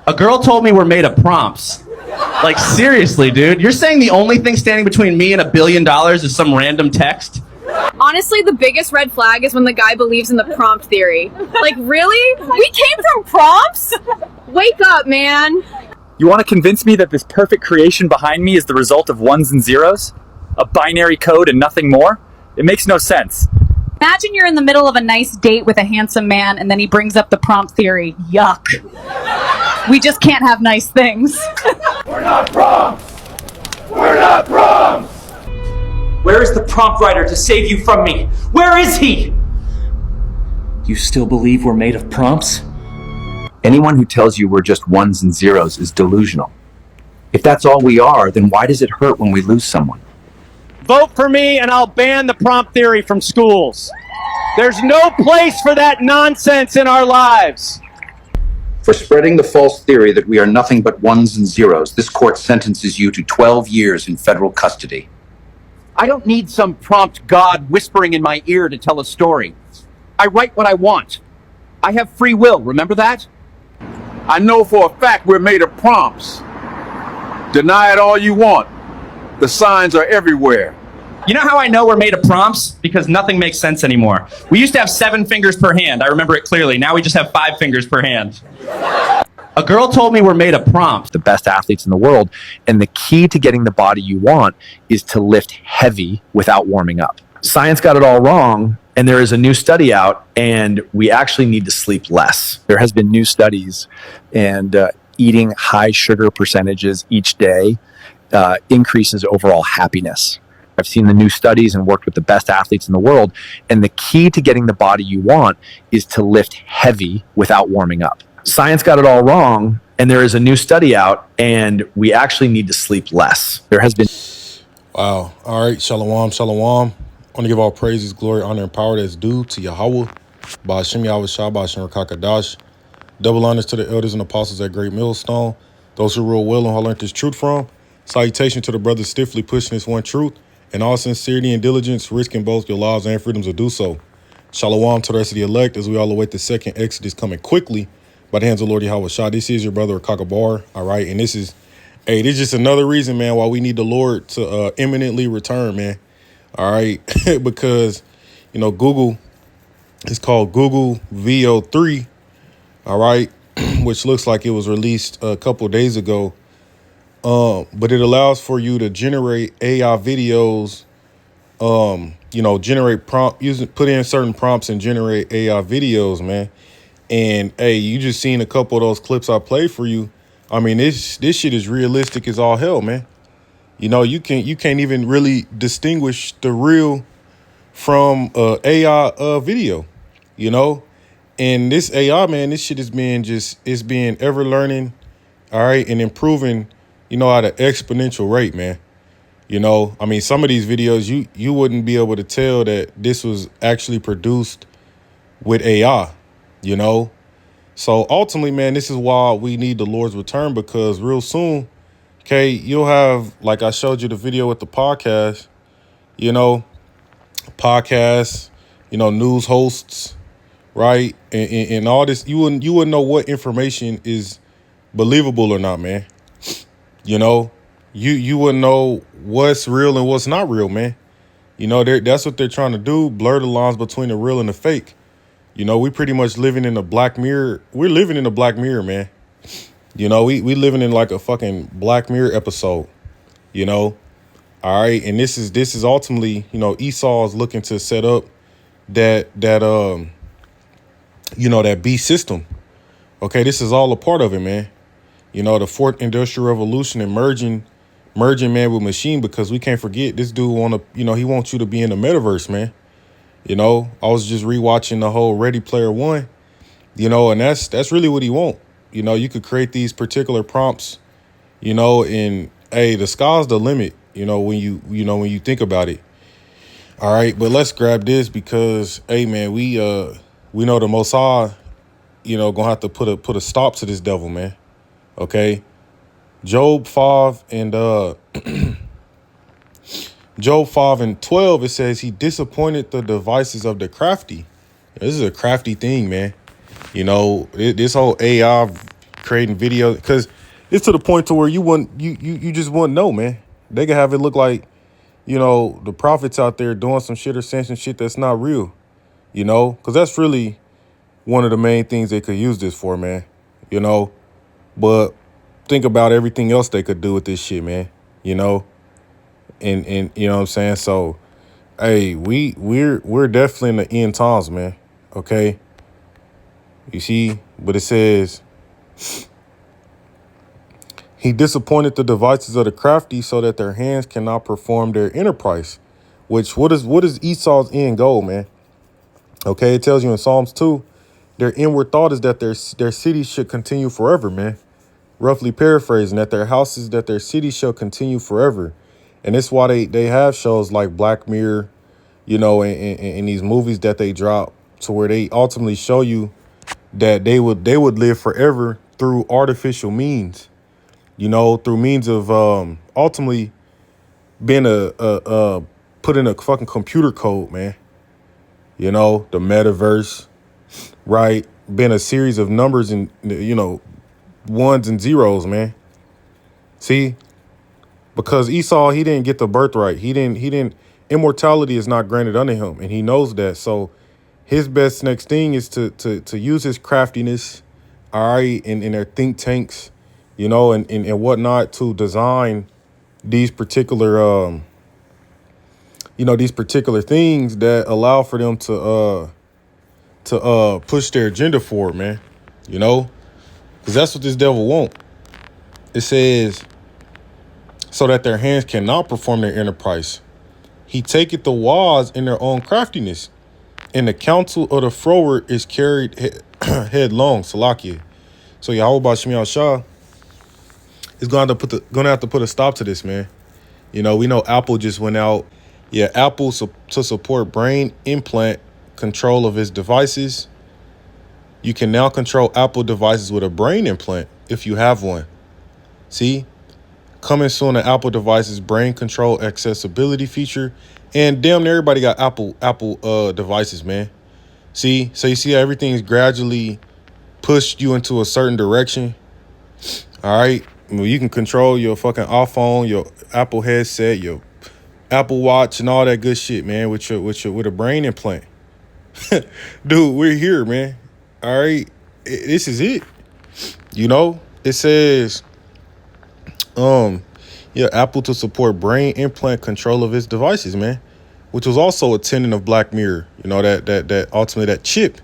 A girl told me we're made of prompts. Like, seriously, dude. You're saying the only thing standing between me and $1 billion is some random text? Honestly, the biggest red flag is when the guy believes in the prompt theory. Like, really? We came from prompts? Wake up, man. You want to convince me that this perfect creation behind me is the result of ones and zeros? A binary code and nothing more? It makes no sense. Imagine you're in the middle of a nice date with a handsome man and then he brings up the prompt theory. Yuck. We just can't have nice things. We're not prompts! We're not prompts! Where is the prompt writer to save you from me? Where is he? You still believe we're made of prompts? Anyone who tells you we're just ones and zeros is delusional. If that's all we are, then why does it hurt when we lose someone? Vote for me and I'll ban the prompt theory from schools. There's no place for that nonsense in our lives. For spreading the false theory that we are nothing but ones and zeros, this court sentences you to 12 years in federal custody. I don't need some prompt god whispering in my ear to tell a story. I write what I want. I have free will, remember that? I know for a fact we're made of prompts. Deny it all you want. The signs are everywhere. You know how I know we're made of prompts? Because nothing makes sense anymore. We used to have 7 fingers per hand. I remember it clearly. Now we just have 5 fingers per hand. A girl told me we're made of prompts. The best athletes in the world. And the key to getting the body you want is to lift heavy without warming up. Science got it all wrong. And there is a new study out, and we actually need to sleep less. There has been new studies, and eating high sugar percentages each day increases overall happiness. I've seen the new studies and worked with the best athletes in the world. And the key to getting the body you want is to lift heavy without warming up. Science got it all wrong. And there is a new study out, and we actually need to sleep less. There has been. Wow. All right. Shalom, shalom. I want to give all praises, glory, honor, and power that's due to Yahweh, Ba'ashem Yahweh Shah, Ba'ashem Rakakadash. Double honors to the elders and apostles at Great Millstone, those who rule well and who learned this truth from. Salutation to the brothers stiffly pushing this one truth, and all sincerity and diligence, risking both your lives and freedoms to do so. Shalom to the rest of the elect as we all await the second Exodus coming quickly by the hands of Lord Yahweh Shah. This is your brother Kakabar, all right? And this is just another reason, man, why we need the Lord to imminently return, man. All right, because, Google is called Google VO3, all right, which looks like it was released a couple of days ago. But it allows for you to generate AI videos, generate put in certain prompts and generate AI videos, man. And hey, you just seen a couple of those clips I played for you. I mean, this shit is realistic as all hell, man. You can't even really distinguish the real from AI video, and this AI, man, this shit is being ever learning, all right, and improving, at an exponential rate, man. I mean, some of these videos you wouldn't be able to tell that this was actually produced with AI, So ultimately, man, this is why we need the Lord's return, because real soon, okay, you'll have, like I showed you the video with the podcast, news hosts, right? And all this, you wouldn't know what information is believable or not, man. You wouldn't know what's real and what's not real, man. That's what they're trying to do, blur the lines between the real and the fake. We pretty much living in a Black Mirror. We're living in a Black Mirror, man. We living in like a fucking Black Mirror episode, all right. And this is ultimately, Esau is looking to set up that beast system. Okay, this is all a part of it, man. The fourth industrial revolution and merging man with machine, because we can't forget this dude he wants you to be in the metaverse, man. I was just rewatching the whole Ready Player One, and that's really what he wants. You could create these particular prompts, and hey, the sky's the limit, when you think about it. All right, but let's grab this because, hey, man, we know the Most High, gonna have to put a stop to this devil, man. Okay, Job 5 and Job 5:12, it says he disappointed the devices of the crafty. This is a crafty thing, man. This whole AI, creating videos, because it's to the point to where you just wouldn't know, man. They could have it look like, the prophets out there doing some shit or saying some shit that's not real, because that's really one of the main things they could use this for, man. But think about everything else they could do with this shit, man. And you know what I'm saying? So, hey, we're definitely in the end times, man. Okay. You see, but it says he disappointed the devices of the crafty so that their hands cannot perform their enterprise. Which what is Esau's end goal, man? Okay, it tells you in Psalms 2, their inward thought is that their cities should continue forever, man. Roughly paraphrasing, that their cities shall continue forever. And it's why they have shows like Black Mirror, and these movies that they drop to where they ultimately show you that they would live forever through artificial means, through means of ultimately being put in a fucking computer code, man. The metaverse, right? Being a series of numbers and ones and zeros, man. See? Because Esau, he didn't get the birthright. He didn't immortality is not granted unto him, and he knows that. So his best next thing is to use his craftiness, all right, in their think tanks, and whatnot, to design these particular these particular things that allow for them to push their agenda forward, man. Because that's what this devil want. It says, so that their hands cannot perform their enterprise. He taketh the wise in their own craftiness, and the counsel of the froward is carried headlong. Salakia. So Yahweh Bashmi Shah is gonna have to put a stop to this, man. We know Apple just went out. Yeah, Apple to support brain implant control of its devices. You can now control Apple devices with a brain implant if you have one. See? Coming soon to Apple devices, brain control accessibility feature. And damn near everybody got Apple devices, man. See? So you see how everything's gradually pushed you into a certain direction. All right? Well, you can control your fucking iPhone, your Apple headset, your Apple Watch, and all that good shit, man, with a brain implant. Dude, we're here, man. All right? This is it. It says Apple to support brain implant control of its devices, man, which was also a tenet of Black Mirror, that ultimately that chip,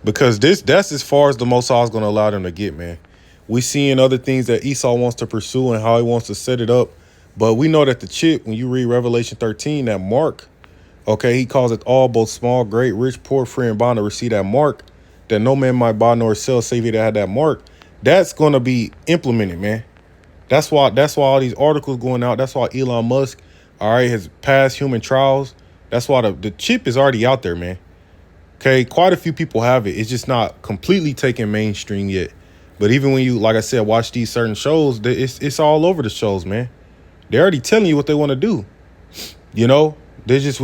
because that's as far as the Most High is going to allow them to get, man. We seeing other things that Esau wants to pursue and how he wants to set it up, but we know that the chip, when you read Revelation 13, that mark, okay, he calls it all, both small, great, rich, poor, free, and bond, to receive that mark, that no man might buy nor sell save he that had that mark. That's going to be implemented, man. That's why all these articles going out. That's why Elon Musk, all right, has passed human trials. That's why the chip is already out there, man. Okay, quite a few people have it. It's just not completely taken mainstream yet. But even when you, like I said, watch these certain shows, it's all over the shows, man. They're already telling you what they want to do. We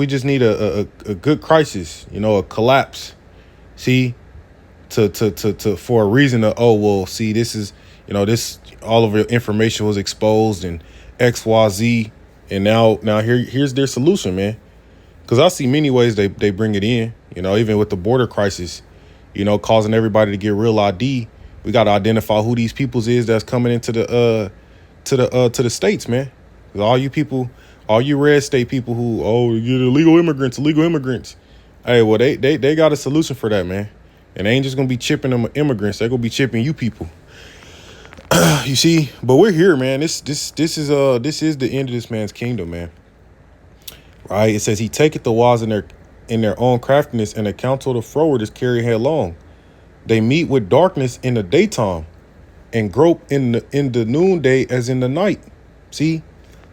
just need a good crisis, a collapse. See, to for a reason to, see, this is, this, all of your information was exposed and XYZ, and now here's their solution, man. Because I see many ways they bring it in, even with the border crisis, causing everybody to get real ID. We got to identify who these peoples is that's coming into the states, man. All you people, all you red state people who, you're illegal immigrants. Hey, well, they got a solution for that, man. And they ain't just gonna be chipping them immigrants. They're gonna be chipping you people. You see, but we're here, man. This is the end of this man's kingdom, man. Right? It says he taketh the wise in their own craftiness, and the counsel of the froward is carried headlong. They meet with darkness in the daytime, and grope in the noonday as in the night. See,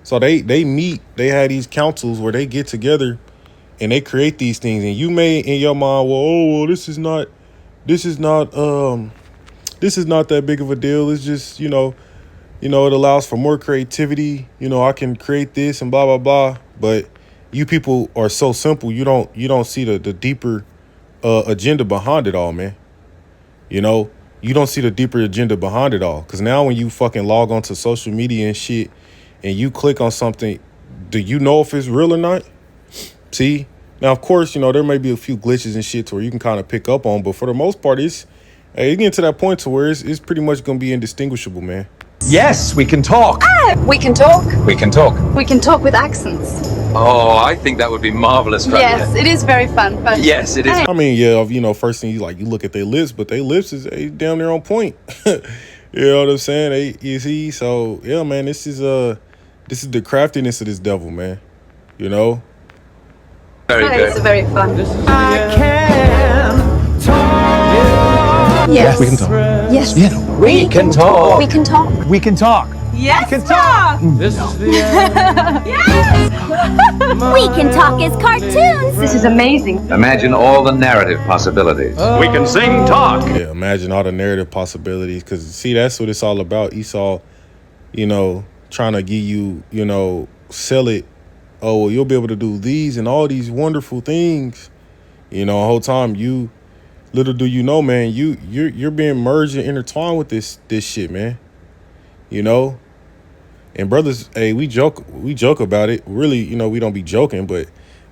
so they meet. They have these councils where they get together, and they create these things. And you may in your mind, this is not that big of a deal. It's just, it allows for more creativity. I can create this and blah, blah, blah. But you people are so simple. You don't see the deeper agenda behind it all, man. you don't see the deeper agenda behind it all. Because now when you fucking log onto social media and shit and you click on something, do you know if it's real or not? See? Now, of course, you know, there may be a few glitches and shit to where you can kind of pick up on, but for the most part, it's getting to that point to where it's pretty much going to be indistinguishable, man. Yes, we can talk. We can talk. We can talk. We can talk with accents. Oh, I think that would be marvelous. Yes, it is very fun. But Yes, it is. I mean, yeah, you know, first thing you look at their lips, but their lips is damn near on point. You know what I'm saying? You see? So, yeah, man, this is the craftiness of this devil, man. You know? Very it's good. very fun. Yes, we can talk. Yes. Yeah, we can talk. We can talk. We can talk. Yes. We can talk. We can talk as cartoons. This is amazing. Imagine all the narrative possibilities. We can sing, talk. Yeah, imagine all the narrative possibilities. Because, see, that's what it's all about. Esau, you know, trying to give you, you know, sell it. Oh, well, you'll be able to do these and all these wonderful things. You know, the whole time little do you know, man, you're being merged and intertwined with this shit, man. You know? And brothers, hey, we joke about it. Really, you know, we don't be joking, but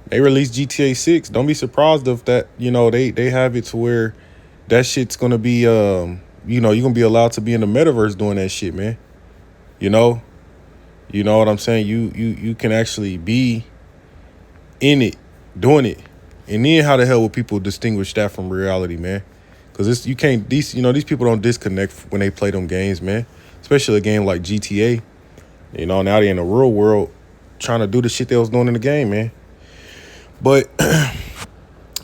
they released GTA 6. Don't be surprised if that, you know, they have it to where that shit's gonna be you know, you're gonna be allowed to be in the metaverse doing that shit, man. You know? You know what I'm saying? You can actually be in it, doing it. And then how the hell will people distinguish that from reality, man? Because these people don't disconnect when they play them games, man. Especially a game like GTA. You know, now they in the real world trying to do the shit they was doing in the game, man. But,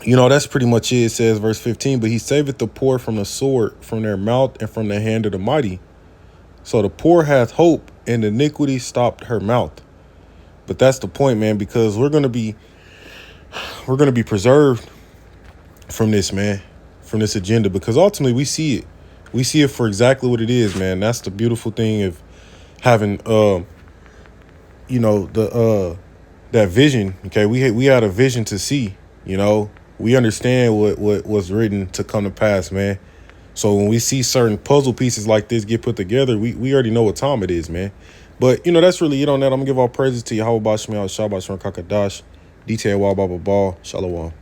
you know, that's pretty much it. It says, verse 15, but he saveth the poor from the sword, from their mouth, and from the hand of the mighty. So the poor hath hope, and iniquity stopped her mouth. But that's the point, man, because we're gonna be preserved from this, man, from this agenda, because ultimately we see it for exactly what it is, man. That's the beautiful thing of having you know, that vision. Okay, we had a vision to see. You know, we understand what was written to come to pass, man. So when we see certain puzzle pieces like this get put together, we already know what time it is, man. But, you know, that's really it on that. I'm going to give all praises to Yahweh Bashmiel, Shabbat Shalom Kakadash, DTAY Baba Ball, Shalom.